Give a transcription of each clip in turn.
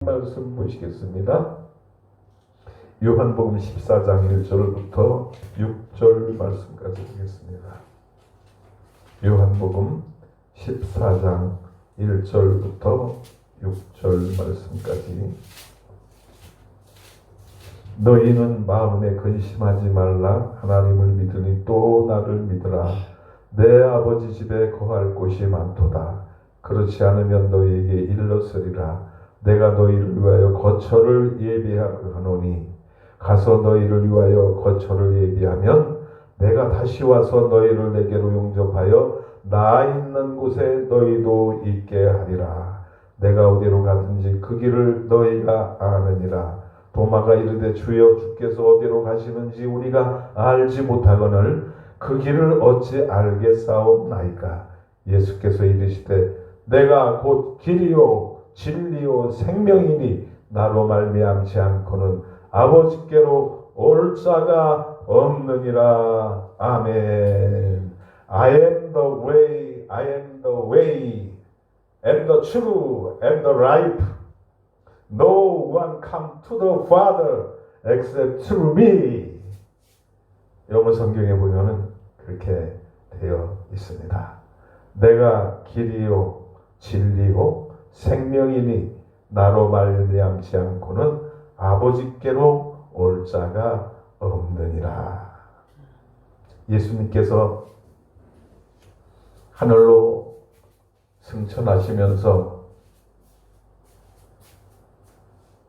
말씀 보시겠습니다. 요한복음 14장 1절부터 6절 말씀까지 보겠습니다. 요한복음 14장 1절부터 6절 말씀까지. 너희는 마음에 근심하지 말라. 하나님을 믿으니 또 나를 믿으라. 내 아버지 집에 거할 곳이 많도다. 그렇지 않으면 너희에게 일렀으리라. 내가 너희를 위하여 거처를 예비하노니 가서 너희를 위하여 거처를 예비하면 내가 다시 와서 너희를 내게로 용접하여 나 있는 곳에 너희도 있게 하리라. 내가 어디로 가든지 그 길을 너희가 아느니라. 도마가 이르되 주여 주께서 어디로 가시는지 우리가 알지 못하거늘 그 길을 어찌 알겠사옵나이까. 예수께서 이르시되 내가 곧 길이요 진리요 생명이니 나로 말미암지 않고는 아버지께로 올 자가 없느니라. 아멘. I am the way, I am the way, and the truth, and the life. No one come to the Father except through me. 영어 성경에 보면은 그렇게 되어 있습니다. 내가 길이요 진리요 생명이니 나로 말미암지 않고는 아버지께로 올 자가 없느니라. 예수님께서 하늘로 승천하시면서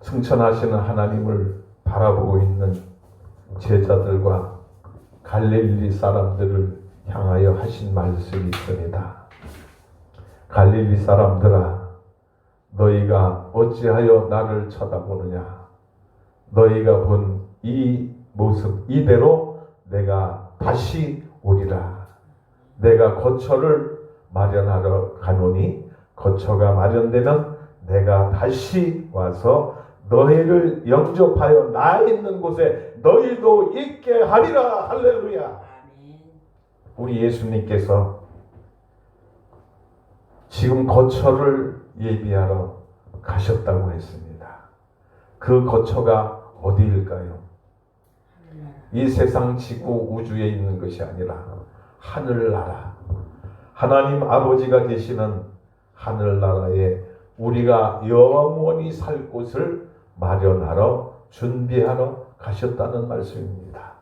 승천하시는 하나님을 바라보고 있는 제자들과 갈릴리 사람들을 향하여 하신 말씀이 있습니다. 갈릴리 사람들아, 너희가 어찌하여 나를 쳐다보느냐? 너희가 본 이 모습 이대로 내가 다시 오리라. 내가 거처를 마련하러 가노니 거처가 마련되면 내가 다시 와서 너희를 영접하여 나 있는 곳에 너희도 있게 하리라. 할렐루야. 우리 예수님께서 지금 거처를 예비하러 가셨다고 했습니다. 그 거처가 어디일까요? 이 세상 지구 우주에 있는 것이 아니라 하늘나라, 하나님 아버지가 계시는 하늘나라에 우리가 영원히 살 곳을 마련하러 준비하러 가셨다는 말씀입니다.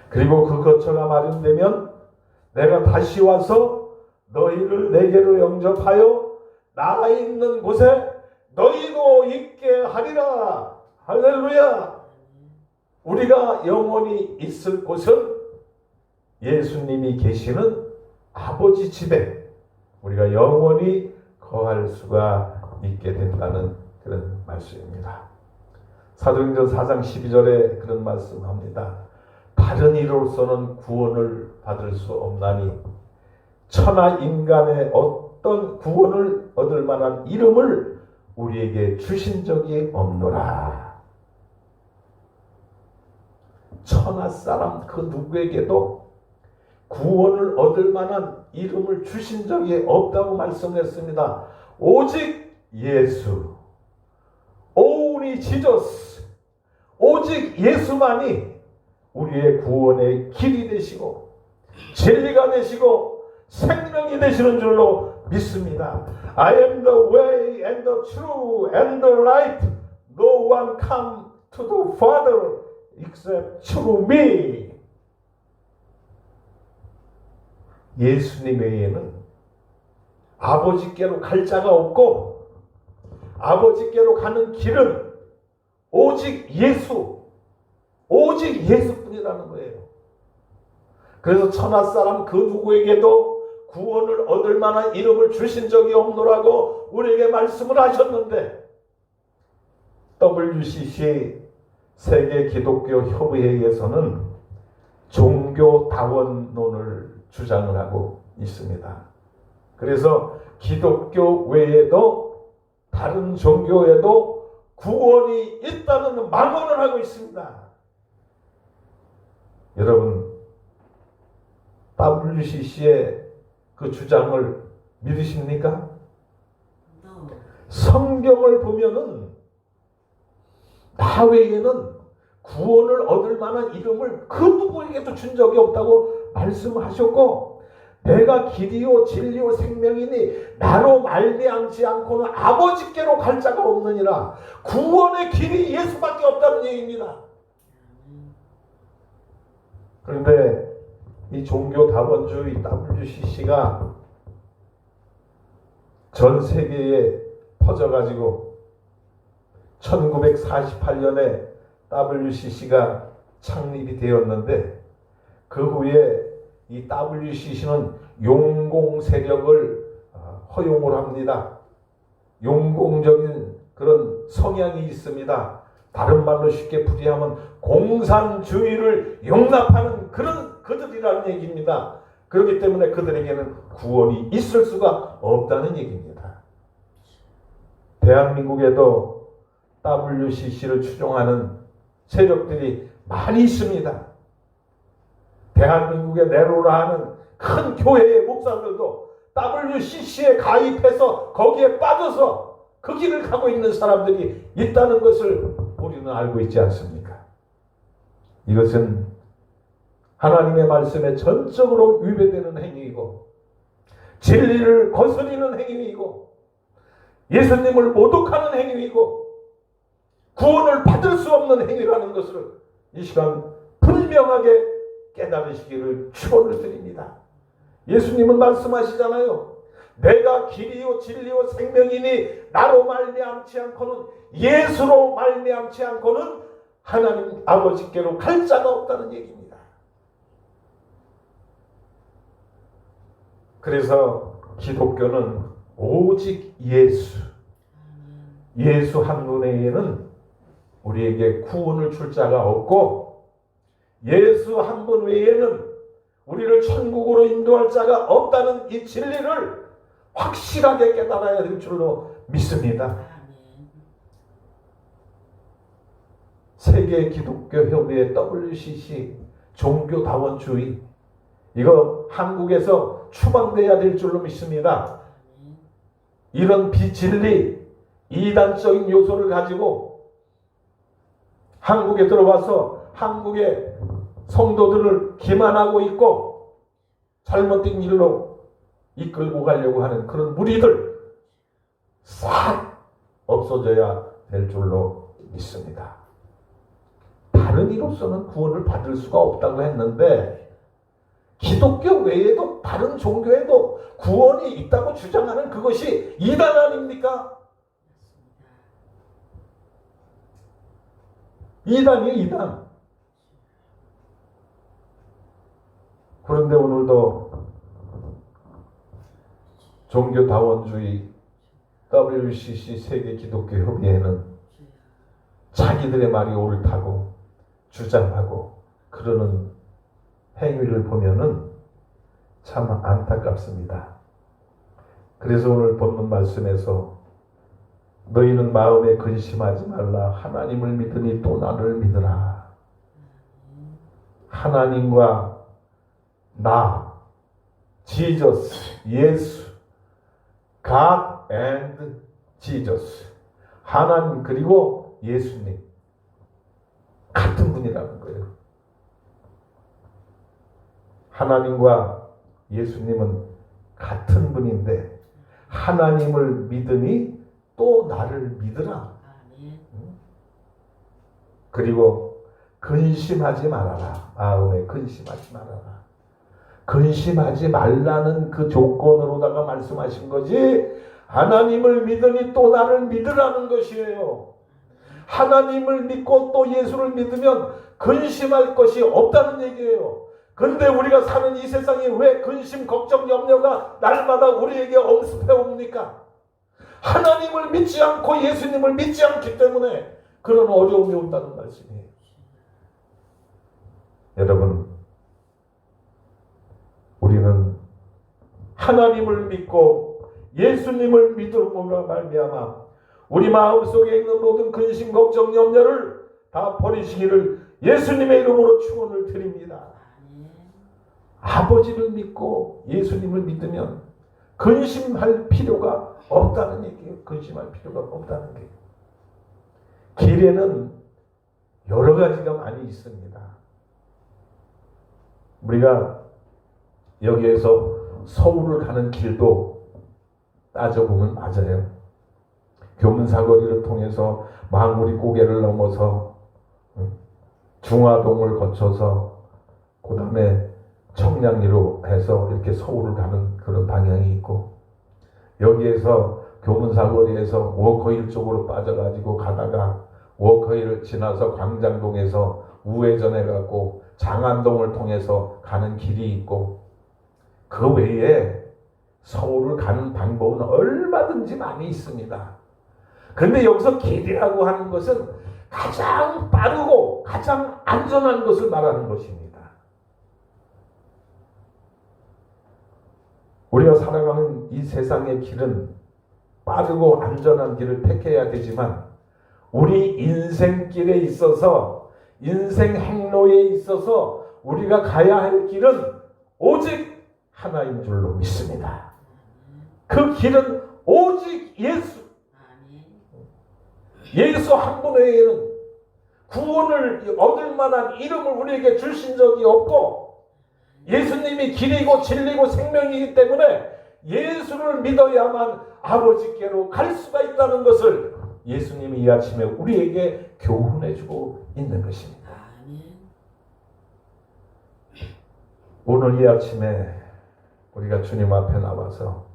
그리고 그 거처가 마련되면 내가 다시 와서 너희를 내게로 영접하여 나 있는 곳에 너희도 있게 하리라. 할렐루야. 우리가 영원히 있을 곳은 예수님이 계시는 아버지 집에 우리가 영원히 거할 수가 있게 된다는 그런 말씀입니다. 사도행전 4장 12절에 그런 말씀합니다. 다른 이로서는 구원을 받을 수 없나니 천하 인간의 어떤 구원을 얻을 만한 이름을 우리에게 주신 적이 없노라. 천하 사람 그 누구에게도 구원을 얻을 만한 이름을 주신 적이 없다고 말씀했습니다. 오직 예수, only Jesus, 오직 예수만이 우리의 구원의 길이 되시고 진리가 되시고 생명이 되시는 줄로 믿습니다. I am the way and the truth and the life. No one come to the Father except through me. 예수님 외에는 아버지께로 갈 자가 없고 아버지께로 가는 길은 오직 예수, 오직 예수뿐이라는 거예요. 그래서 천하 사람 그 누구에게도 구원을 얻을 만한 이름을 주신 적이 없노라고 우리에게 말씀을 하셨는데 WCC 세계 기독교 협의회에서는 종교다원론을 주장을 하고 있습니다. 그래서 기독교 외에도 다른 종교에도 구원이 있다는 망언을 하고 있습니다. 여러분, WCC의 그 주장을 믿으십니까? 성경을 보면은 나 외에는 구원을 얻을 만한 이름을 그 누구에게도 준 적이 없다고 말씀하셨고, 내가 길이요 진리요 생명이니 나로 말미암지 않고는 아버지께로 갈 자가 없느니라. 구원의 길이 예수밖에 없다는 얘기입니다. 그런데 이 종교다원주의 WCC가 전 세계에 퍼져가지고 1948년에 WCC가 창립이 되었는데, 그 후에 이 WCC는 용공 세력을 허용을 합니다. 용공적인 그런 성향이 있습니다. 다른 말로 쉽게 풀이하면 공산주의를 용납하는 그런 그들이라는 얘기입니다. 그렇기 때문에 그들에게는 구원이 있을 수가 없다는 얘기입니다. 대한민국에도 WCC를 추종하는 세력들이 많이 있습니다. 대한민국의 네로라 하는 큰 교회의 목사들도 WCC에 가입해서 거기에 빠져서 그 길을 가고 있는 사람들이 있다는 것을 우리는 알고 있지 않습니까? 이것은 하나님의 말씀에 전적으로 위배되는 행위이고, 진리를 거스리는 행위이고, 예수님을 모독하는 행위이고, 구원을 받을 수 없는 행위라는 것을 이 시간 분명하게 깨달으시기를 축원을 드립니다. 예수님은 말씀하시잖아요. 내가 길이요 진리요 생명이니 나로 말미암지 않고는, 예수로 말미암지 않고는 하나님 아버지께로 갈 자가 없다는 얘기입니다. 그래서 기독교는 오직 예수 한 분 외에는 우리에게 구원을 줄 자가 없고, 예수 한 분 외에는 우리를 천국으로 인도할 자가 없다는 이 진리를 확실하게 깨달아야 될 줄로 믿습니다. 세계 기독교 협의회 WCC 종교다원주의, 이거 한국에서 추방돼야 될 줄로 믿습니다. 이런 비진리, 이단적인 요소를 가지고 한국에 들어와서 한국의 성도들을 기만하고 있고 잘못된 길로 이끌고 가려고 하는 그런 무리들 싹 없어져야 될 줄로 믿습니다. 다른 이로서는 구원을 받을 수가 없다고 했는데, 기독교 외에도 다른 종교에도 구원이 있다고 주장하는 그것이 이단 아닙니까? 이단이에요, 이단. 그런데 오늘도 종교다원주의 WCC 세계 기독교 협의회는 자기들의 말이 옳다고 주장하고 그러는 행위를 보면은 참 안타깝습니다. 그래서 오늘 본문 말씀에서 너희는 마음에 근심하지 말라. 하나님을 믿으니 또 나를 믿으라. 하나님과 나, Jesus, 예수, God and Jesus, 하나님 그리고 예수님 같은 분이라는 거예요. 하나님과 예수님은 같은 분인데, 하나님을 믿으니 또 나를 믿으라. 그리고 근심하지 말아라. 마음에 근심하지 말아라. 근심하지 말라는 그 조건으로다가 말씀하신 거지, 하나님을 믿으니 또 나를 믿으라는 것이에요. 하나님을 믿고 또 예수를 믿으면 근심할 것이 없다는 얘기예요. 근데 우리가 사는 이 세상에 왜 근심, 걱정, 염려가 날마다 우리에게 엄습해 옵니까? 하나님을 믿지 않고 예수님을 믿지 않기 때문에 그런 어려움이 온다는 말씀이에요. 여러분, 우리는 하나님을 믿고 예수님을 믿음으로 말미암아 우리 마음속에 있는 모든 근심, 걱정, 염려를 다 버리시기를 예수님의 이름으로 축원을 드립니다. 아버지를 믿고 예수님을 믿으면 근심할 필요가 없다는 얘기예요. 근심할 필요가 없다는 게. 길에는 여러 가지가 많이 있습니다. 우리가 여기에서 서울을 가는 길도 따져보면 맞아요. 교문사거리를 통해서 망우리 고개를 넘어서 중화동을 거쳐서 그 다음에 청량리로 해서 이렇게 서울을 가는 그런 방향이 있고, 여기에서 교문사거리에서 워커힐 쪽으로 빠져가지고 가다가 워커힐을 지나서 광장동에서 우회전해 갖고 장안동을 통해서 가는 길이 있고, 그 외에 서울을 가는 방법은 얼마든지 많이 있습니다. 그런데 여기서 길이라고 하는 것은 가장 빠르고 가장 안전한 것을 말하는 것입니다. 우리가 살아가는 이 세상의 길은 빠르고 안전한 길을 택해야 되지만, 우리 인생길에 있어서, 인생 행로에 있어서 우리가 가야 할 길은 오직 하나인 줄로 믿습니다. 그 길은 오직 예수. 예수 한 분 외에는 구원을 얻을 만한 이름을 우리에게 주신 적이 없고, 예수님이 길이고 진리고 생명이기 때문에 예수를 믿어야만 아버지께로 갈 수가 있다는 것을 예수님이 이 아침에 우리에게 교훈해주고 있는 것입니다. 오늘 이 아침에 우리가 주님 앞에 나와서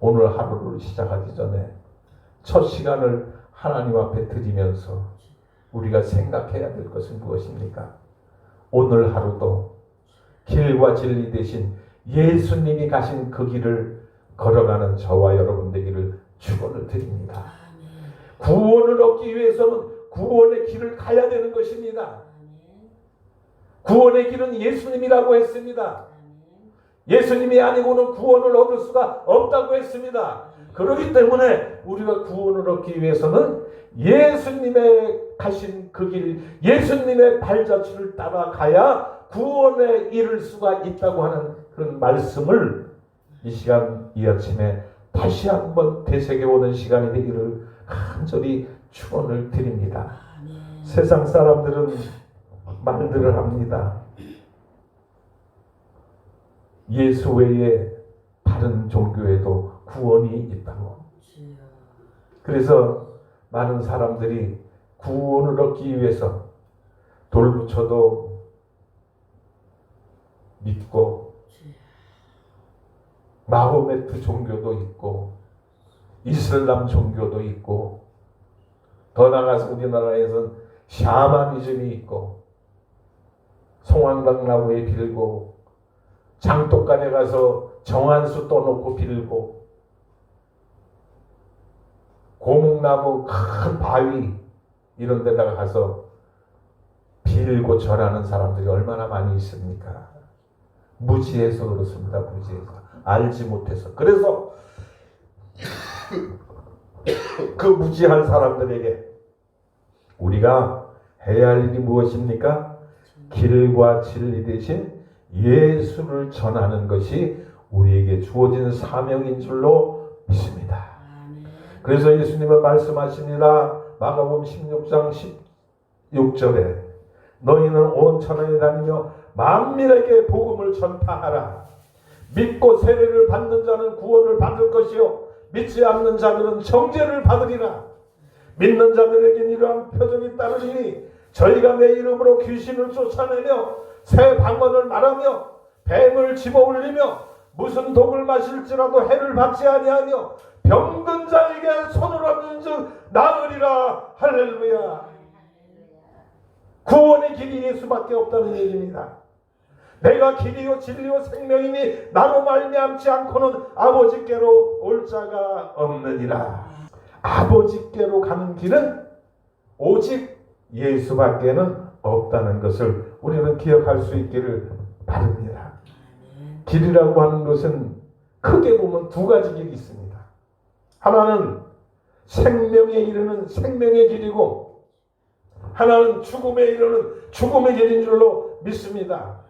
오늘 하루를 시작하기 전에 첫 시간을 하나님 앞에 드리면서 우리가 생각해야 될 것은 무엇입니까? 오늘 하루도 길과 진리 대신 예수님이 가신 그 길을 걸어가는 저와 여러분 되기를 축원을 드립니다. 구원을 얻기 위해서는 구원의 길을 가야 되는 것입니다. 구원의 길은 예수님이라고 했습니다. 예수님이 아니고는 구원을 얻을 수가 없다고 했습니다. 그렇기 때문에 우리가 구원을 얻기 위해서는 예수님의 가신 그 길, 예수님의 발자취를 따라가야 구원에 이를 수가 있다고 하는 그런 말씀을 이 시간, 이 아침에 다시 한번 되새겨보는 시간이 되기를 간절히 축원을 드립니다. 세상 사람들은 말들을 합니다. 예수 외에 다른 종교에도 구원이 있다고. 그래서 많은 사람들이 구원을 얻기 위해서 돌부처도 믿고, 마호메트 종교도 있고, 이슬람 종교도 있고, 더 나아가서 우리나라에서는 샤머니즘이 있고, 송황당나무에 빌고, 장독간에 가서 정한수 떠놓고 빌고, 고목나무 큰 바위 이런 데다가 가서 빌고 절하는 사람들이 얼마나 많이 있습니까? 무지해서 그렇습니다. 무지해서. 알지 못해서. 그래서 그 무지한 사람들에게 우리가 해야 할 일이 무엇입니까? 길과 진리 대신 예수를 전하는 것이 우리에게 주어진 사명인 줄로 믿습니다. 그래서 예수님은 말씀하십니다. 마가복음 16장 16절에 너희는 온 천하에 다니며 만민에게 복음을 전파하라. 믿고 세례를 받는 자는 구원을 받을 것이요 믿지 않는 자들은 정죄를 받으리라. 믿는 자들에게 이러한 표적이 따르리니 저희가 내 이름으로 귀신을 쫓아내며 새 방언을 말하며 뱀을 집어올리며 무슨 독을 마실지라도 해를 받지 아니하며 병든 자에게 손을 얹는 즉 나으리라. 할렐루야. 구원의 길이 예수밖에 없다는 얘기입니다. 내가 길이요 진리요 생명이니 나로 말미암지 않고는 아버지께로 올 자가 없느니라. 아버지께로 가는 길은 오직 예수밖에는 없다는 것을 우리는 기억할 수 있기를 바랍니다. 길이라고 하는 것은 크게 보면 두 가지 길이 있습니다. 하나는 생명에 이르는 생명의 길이고, 하나는 죽음에 이르는 죽음의 길인 줄로 믿습니다.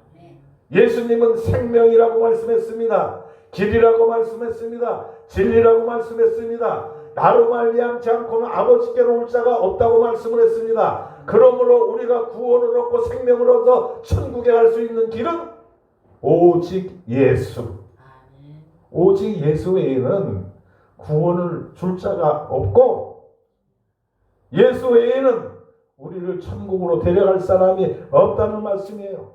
예수님은 생명이라고 말씀했습니다. 길이라고 말씀했습니다. 진리라고 말씀했습니다. 나로 말미암지 않고는 아버지께로 올 자가 없다고 말씀을 했습니다. 그러므로 우리가 구원을 얻고 생명을 얻어 천국에 갈 수 있는 길은 오직 예수. 오직 예수 외에는 구원을 줄 자가 없고 예수 외에는 우리를 천국으로 데려갈 사람이 없다는 말씀이에요.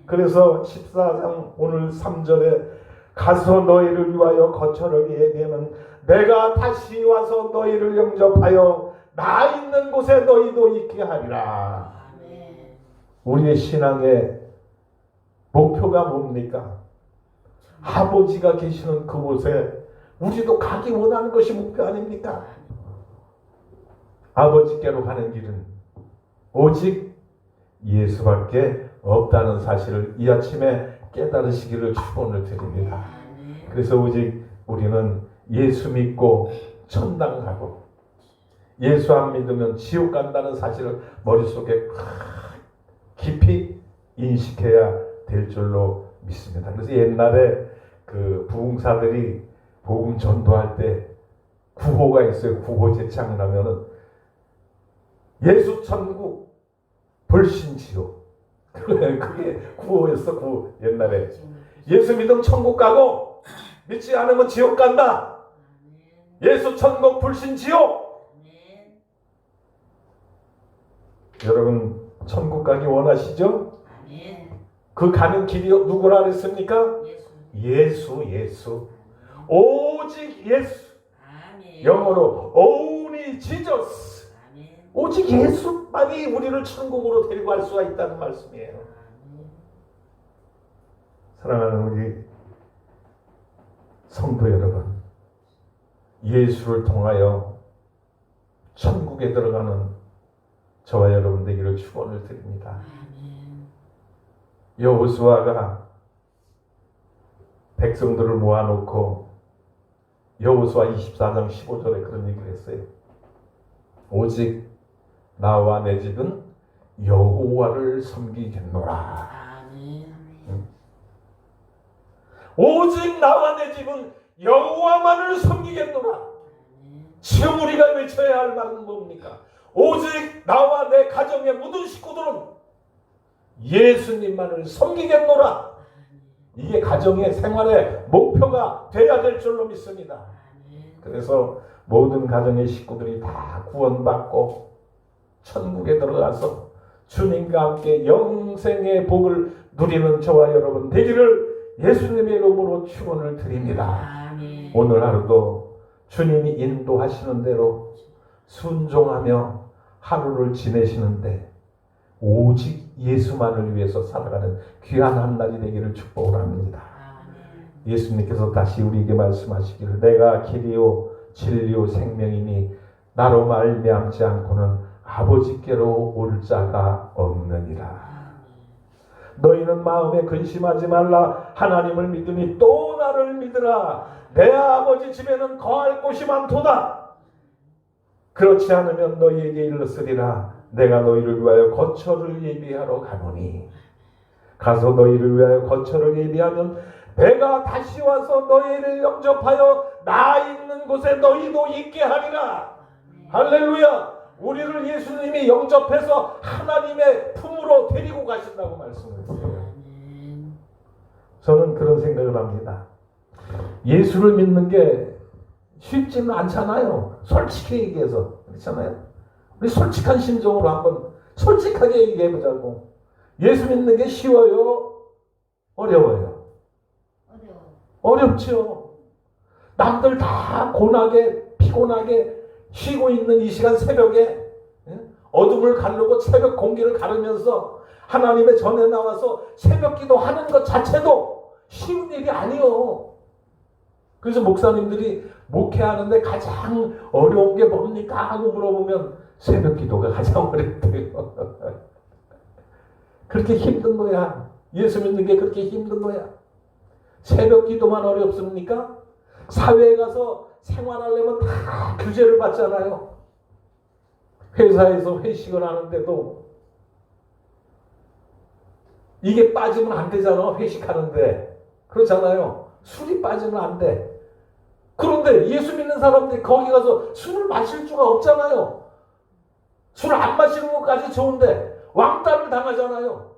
그래서 14장 오늘 3절에 가서 너희를 위하여 거처를 예비하면 내가 다시 와서 너희를 영접하여 나 있는 곳에 너희도 있게 하리라. 우리의 신앙의 목표가 뭡니까? 아버지가 계시는 그곳에 우리도 가기 원하는 것이 목표 아닙니까? 아버지께로 가는 길은 오직 예수밖에 없다는 사실을 이 아침에 깨달으시기를 축원을 드립니다. 그래서 오직 우리는 예수 믿고 천당 가고 예수 안 믿으면 지옥 간다는 사실을 머릿속에 깊이 인식해야 될 줄로 믿습니다. 그래서 옛날에 그 부흥사들이 복음 전도할 때 구호가 있어요. 구호 제창을 하면은 예수 천국 불신 지옥. 그게 구호였어. 구호. 옛날에 예수 믿으면 천국 가고 믿지 않으면 지옥 간다. 예수 천국 불신 지옥. 여러분 천국 가기 원하시죠? 그 가는 길이 누구라 그랬습니까? 예수. 오직 예수. 영어로 only Jesus. 오직 예수만이 우리를 천국으로 데리고 갈 수가 있다는 말씀이에요. 사랑하는 우리 성도 여러분, 예수를 통하여 천국에 들어가는 저와 여러분 되기를 축원을 드립니다. 여호수아가 백성들을 모아놓고 여호수아 24장 15절에 그런 얘기를 했어요. 오직 나와 내 집은 여호와를 섬기겠노라. 오직 나와 내 집은 여호와만을 섬기겠노라. 지금 우리가 외쳐야 할 말은 뭡니까? 오직 나와 내 가정의 모든 식구들은 예수님만을 섬기겠노라. 이게 가정의 생활의 목표가 돼야 될 줄로 믿습니다. 그래서 모든 가정의 식구들이 다 구원받고 천국에 들어가서 주님과 함께 영생의 복을 누리는 저와 여러분 되기를 예수님의 이름으로 축원을 드립니다. 오늘 하루도 주님이 인도하시는 대로 순종하며 하루를 지내시는데 오직 예수만을 위해서 살아가는 귀한 한 날이 되기를 축복을 합니다. 예수님께서 다시 우리에게 말씀하시기를 내가 길이요 진리요 생명이니 나로 말미암지 않고는 아버지께로 올 자가 없느니라. 너희는 마음에 근심하지 말라. 하나님을 믿으니 또 나를 믿으라. 내 아버지 집에는 거할 곳이 많도다. 그렇지 않으면 너희에게 일렀으리라. 내가 너희를 위하여 거처를 예비하러 가노니 가서 너희를 위하여 거처를 예비하면 내가 다시 와서 너희를 영접하여 나 있는 곳에 너희도 있게 하리라. 할렐루야. 우리를 예수님이 영접해서 하나님의 품으로 데리고 가신다고 말씀했어요. 저는 그런 생각을 합니다. 예수를 믿는 게 쉽지는 않잖아요. 솔직히 얘기해서 그렇잖아요. 우리 솔직한 심정으로 한번 솔직하게 얘기해보자고. 예수 믿는 게 쉬워요? 어려워요? 어렵죠. 남들 다 고나게 피곤하게 쉬고 있는 이 시간 새벽에 어둠을 가르고 새벽 공기를 가르면서 하나님의 전에 나와서 새벽 기도하는 것 자체도 쉬운 일이 아니에요. 그래서 목사님들이 목회하는데 가장 어려운 게 뭡니까? 하고 물어보면 새벽 기도가 가장 어렵대요. 그렇게 힘든 거야. 예수 믿는 게 그렇게 힘든 거야. 새벽 기도만 어렵습니까? 사회에 가서 생활하려면 다 규제를 받잖아요. 회사에서 회식을 하는데도 이게 빠지면 안 되잖아. 회식하는데. 그렇잖아요. 술이 빠지면 안 돼. 그런데 예수 믿는 사람들이 거기 가서 술을 마실 수가 없잖아요. 술 안 마시는 것까지 좋은데 왕따를 당하잖아요.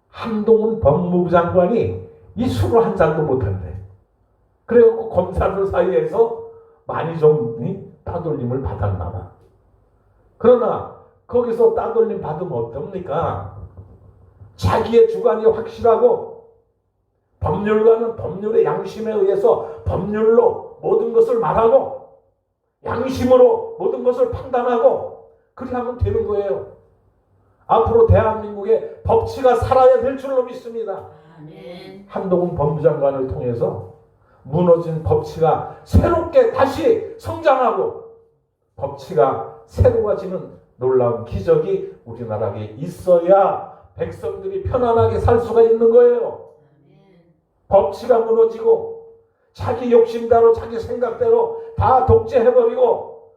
한동훈 법무부 장관이 이 술을 한 잔도 못한대. 그래갖고 검사들 사이에서 많이 좀 따돌림을 받았나 봐. 그러나 거기서 따돌림 받으면 어떻습니까? 자기의 주관이 확실하고 법률가는 법률의 양심에 의해서 법률로 모든 것을 말하고 양심으로 모든 것을 판단하고 그렇게 하면 되는 거예요. 앞으로 대한민국의 법치가 살아야 될 줄로 믿습니다. 한동훈 법무장관을 통해서 무너진 법치가 새롭게 다시 성장하고 법치가 새로워지는 놀라운 기적이 우리나라에 있어야 백성들이 편안하게 살 수가 있는 거예요. 법치가 무너지고 자기 욕심대로 자기 생각대로 다 독재해버리고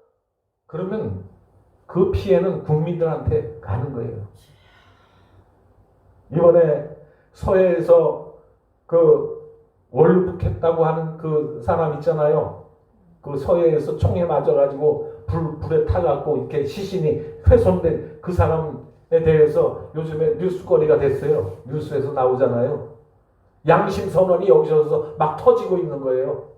그러면 그 피해는 국민들한테 가는 거예요. 이번에 서해에서 그 월북했다고 하는 그 사람 있잖아요. 그 서해에서 총에 맞아가지고 불에 타갖고 이렇게 시신이 훼손된 그 사람에 대해서 요즘에 뉴스거리가 됐어요. 뉴스에서 나오잖아요. 양심 선언이 여기서 막 터지고 있는 거예요.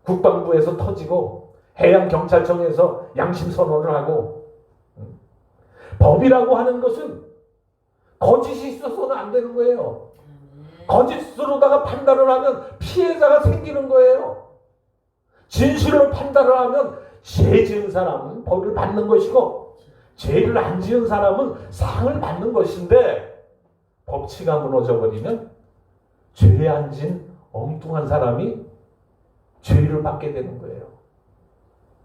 국방부에서 터지고 해양경찰청에서 양심 선언을 하고 법이라고 하는 것은 거짓이 있어서는 안 되는 거예요. 거짓으로다가 판단을 하면 피해자가 생기는 거예요. 진실로 판단을 하면 죄 지은 사람은 벌을 받는 것이고 죄를 안 지은 사람은 상을 받는 것인데 법치가 무너져버리면 죄 안 진 엉뚱한 사람이 죄를 받게 되는 거예요.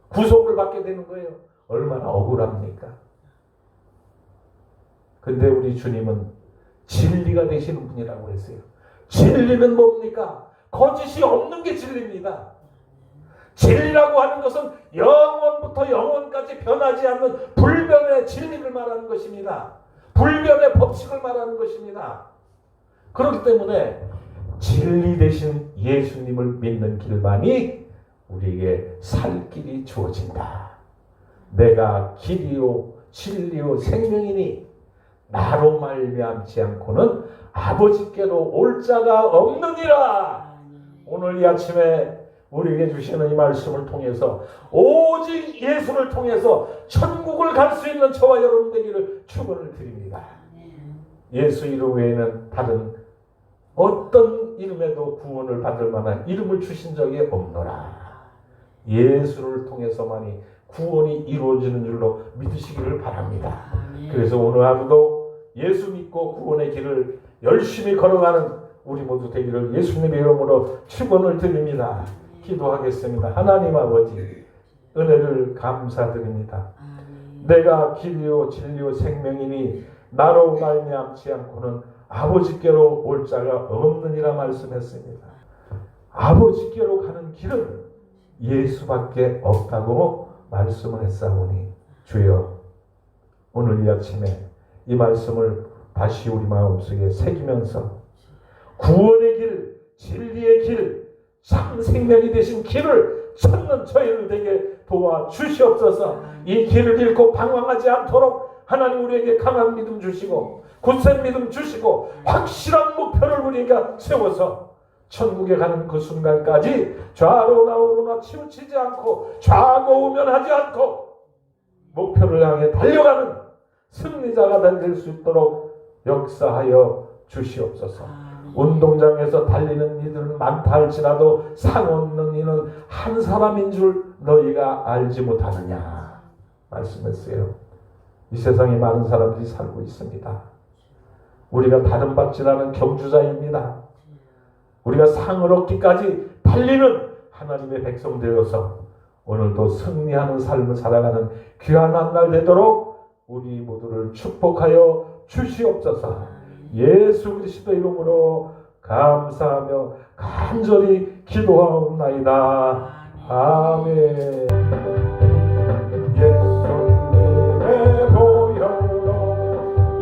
구속을 받게 되는 거예요. 얼마나 억울합니까? 근데 우리 주님은 진리가 되시는 분이라고 했어요. 진리는 뭡니까? 거짓이 없는 게 진리입니다. 진리라고 하는 것은 영원부터 영원까지 변하지 않는 불변의 진리를 말하는 것입니다. 불변의 법칙을 말하는 것입니다. 그렇기 때문에 진리 되신 예수님을 믿는 길만이 우리에게 살 길이 주어진다. 내가 길이요 진리요 생명이니 나로 말미암지 않고는 아버지께로 올 자가 없느니라. 오늘 이 아침에 우리에게 주시는 이 말씀을 통해서 오직 예수를 통해서 천국을 갈 수 있는 저와 여러분 되기를 축원을 드립니다. 예수 이름 외에는 다른 어떤 이름에도 구원을 받을 만한 이름을 주신 적이 없노라. 예수를 통해서만이 구원이 이루어지는 줄로 믿으시기를 바랍니다. 그래서 오늘 하루도 예수 믿고 구원의 길을 열심히 걸어가는 우리 모두 되기를 예수님의 이름으로 축원을 드립니다. 기도하겠습니다. 하나님 아버지 은혜를 감사드립니다. 내가 길이요 진리요 생명이니 나로 말미암지 않고는 아버지께로 올 자가 없느니라 말씀했습니다. 아버지께로 가는 길은 예수밖에 없다고 말씀을 했사오니 주여 오늘 이 아침에 이 말씀을 다시 우리 마음속에 새기면서 구원의 길, 진리의 길, 참 생명이 되신 길을 찾는 저희를 되게 도와주시옵소서. 이 길을 잃고 방황하지 않도록 하나님 우리에게 강한 믿음 주시고 굳센 믿음 주시고 확실한 목표를 우리에게 세워서 천국에 가는 그 순간까지 좌로나 우로나 치우치지 않고 좌고우면하지 않고 목표를 향해 달려가는 승리자가 될 수 있도록 역사하여 주시옵소서. 운동장에서 달리는 이들은 많다 할지라도 상 얻는 이는 한 사람인 줄 너희가 알지 못하느냐 말씀했어요. 이 세상에 많은 사람들이 살고 있습니다. 우리가 다른 박질하는 경주자입니다. 우리가 상을 얻기까지 달리는 하나님의 백성 되어서 오늘도 승리하는 삶을 살아가는 귀한 한 날 되도록 우리 모두를 축복하여 주시옵소서. 예수 그리스도 이름으로 감사하며 간절히 기도하옵나이다. 아멘. 예수님의 보혈로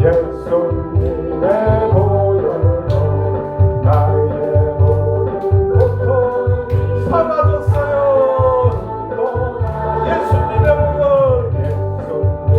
예수님의 보혈로 나의 모든 고통이 사라졌어요. 예수님의 보혈 예수님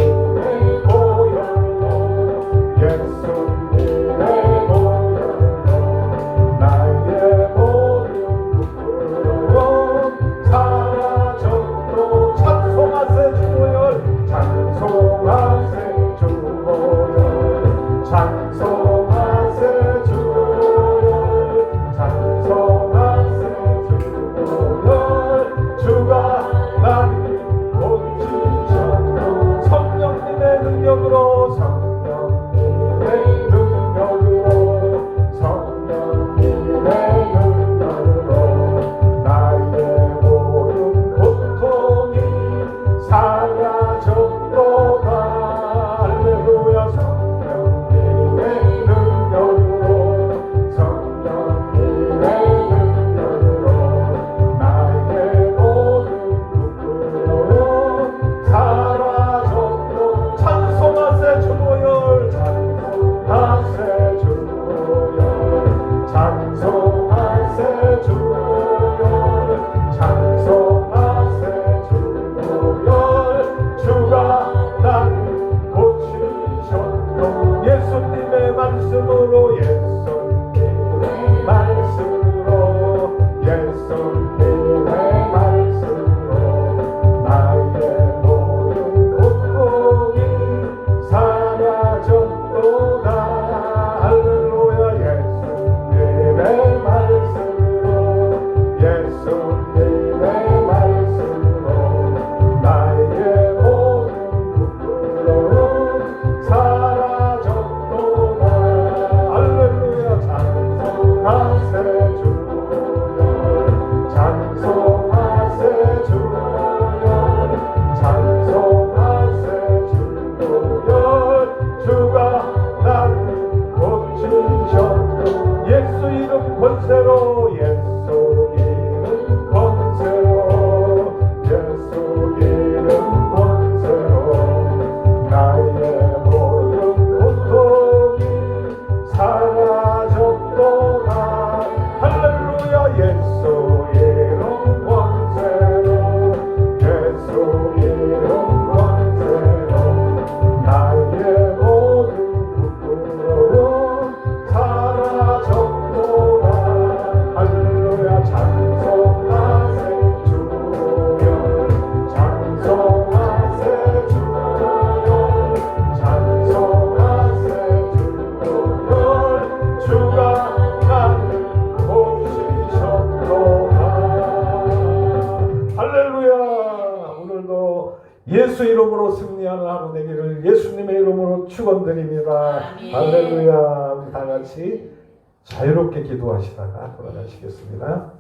승리하는 하루 되기를 예수님의 이름으로 축원드립니다. 아멘. 할렐루야. 우리 다 같이 자유롭게 기도하시다가 돌아가시겠습니다.